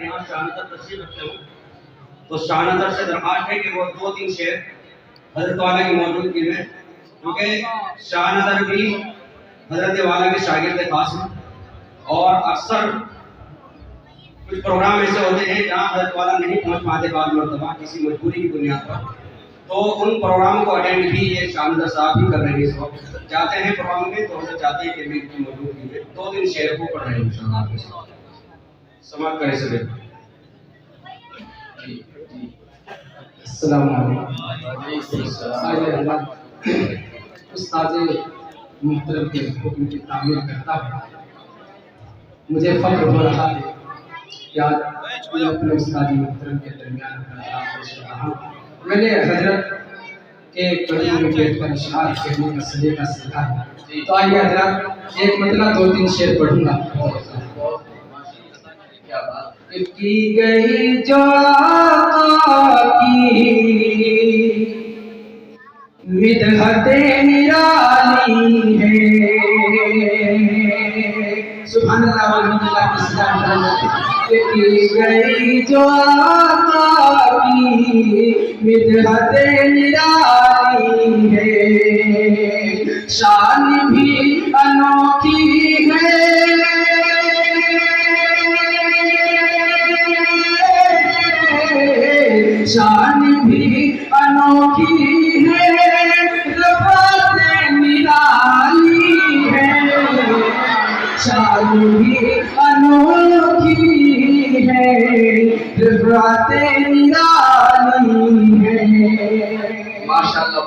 यहाँ शाहनजर तशरीफ रखते हो तो शाहनजर से दरख्वास्त है कि वो 2-3 शेर हजरत वाला की मौजूदगी में, क्योंकि शाहनजर भी हजरत वाला के शागिर्द खास हैं और अक्सर कुछ प्रोग्राम ऐसे होते हैं जहाँ हजरत वाला नहीं पहुँच पाते बाद मरतबा किसी मजबूरी की बुनियाद पर, तो उन प्रोग्राम को अटेंड भी ये शाहनजर साहब भी कर रहे हैं। इस वक्त जाते हैं प्रोग्राम में तो हजरत चाहते हैं कि मैं इनकी मौजूदगी में 2-3 शेर को पढ़ रहे हैं इंशाअल्लाह। समाप्त करें सभी। अस्सलाम वालेकुम। उस्ताद मुहतरम के हुक्म की तामील करता है। मुझे फख्र हो रहा है कि आज मैं अपने उस्ताद मुहतरम के दरमियान रहा हूँ। मैंने हजरत के कदम में बैठकर इशारा कहने का सलीका सीखा है, तो आइए हजरत एक मतलब 2-3 शेर पढ़ूंगा। की गई जो की मिदहते निराली है, सुभान अल्लाह वल्हम्दुलिल्लाह। की गई जो की मिदहते निराली है, शान भी अनोखी है, शान भी अनोखी है, रफ़ात निराली है, शान भी अनोखी है, रफ़ात निराली है। माशाअल्लाह।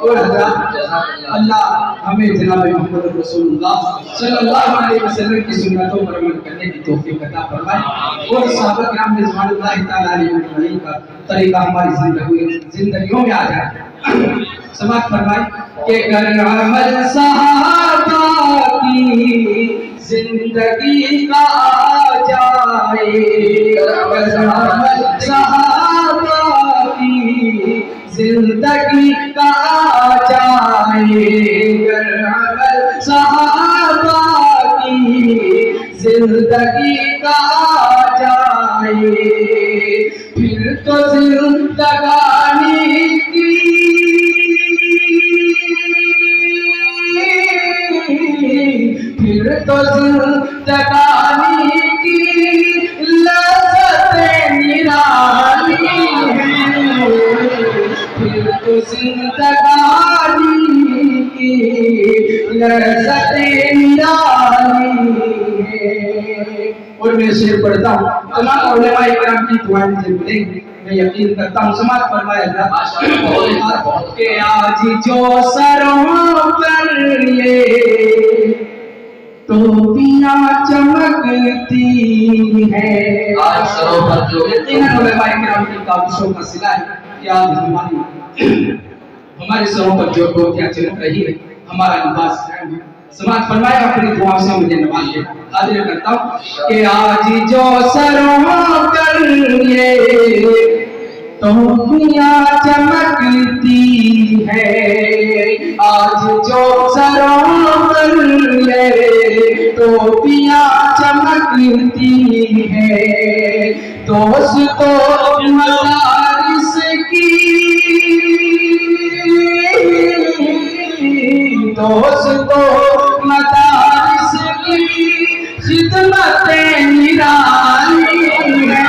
अल्लाह हमें जनाब मोहम्मद रसूलुल्लाह सल्लल्लाहु अलैहि वसल्लम की सुन्नतों पर अमल करने की तौफीक अता फरमाए और सहाबा किराम रिज़वानुल्लाह तआला अलैहिम का तरीका हमारी जिंदगियों में आ जाए। समाप्त फरमाए कि कर अमल सहाबा की जिंदगी का आ जाए, कर अमल सहाबा की जिंदगी का आ जाए, कर अमल सहाबा की जिंदगी का आ जाए, फिर तो जिंदगानी की, फिर तो जिंदगानी की लज़्ज़त निराली है, फिर तो जिंदगानी की लज़्ज़त निराली है। और मैं शेर पढ़ता हूँ, तमाम उलमाए किराम की दुआएं मुझे मिलेंगी, मैं यकीन करता हूँ। समाप्त फरमाया कि आज जो सरों पर ये टोपियां चमकती है, आज सरों पर जो यकीनन उलमाए किराम की काबिशों का सिला है कि आज हमारे सरों पर जो टोपियां चमक रही है, हमारा लिबास है। समाप्त फरमाया अपनी दुआ से मुझे नवाज दे। हाजिर करता हूँ कि आज जो सरों पर ये टोपियां चमकती है, आज जो सरों पर ये टोपियां चमकती है, दोस्तों मदारिस की, दोस्तों मदारिस की खिदमत निराली है,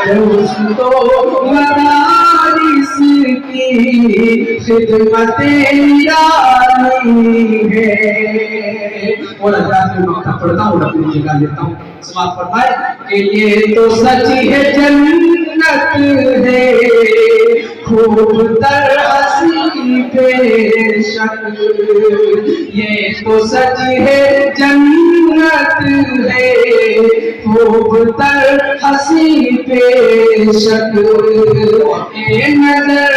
दोस्तों मदारिस की खिदमत निराली है। और हज़रात में मक्ता पढ़ता हूँ, अपनी जगह लेता हूँ। समाप्त फरमाए कि ये तो सच है जन्नत है, खूब तर हसी बेशक, ये तो सच है जन्नत है, खूब तर हसी बेशक, ए नजर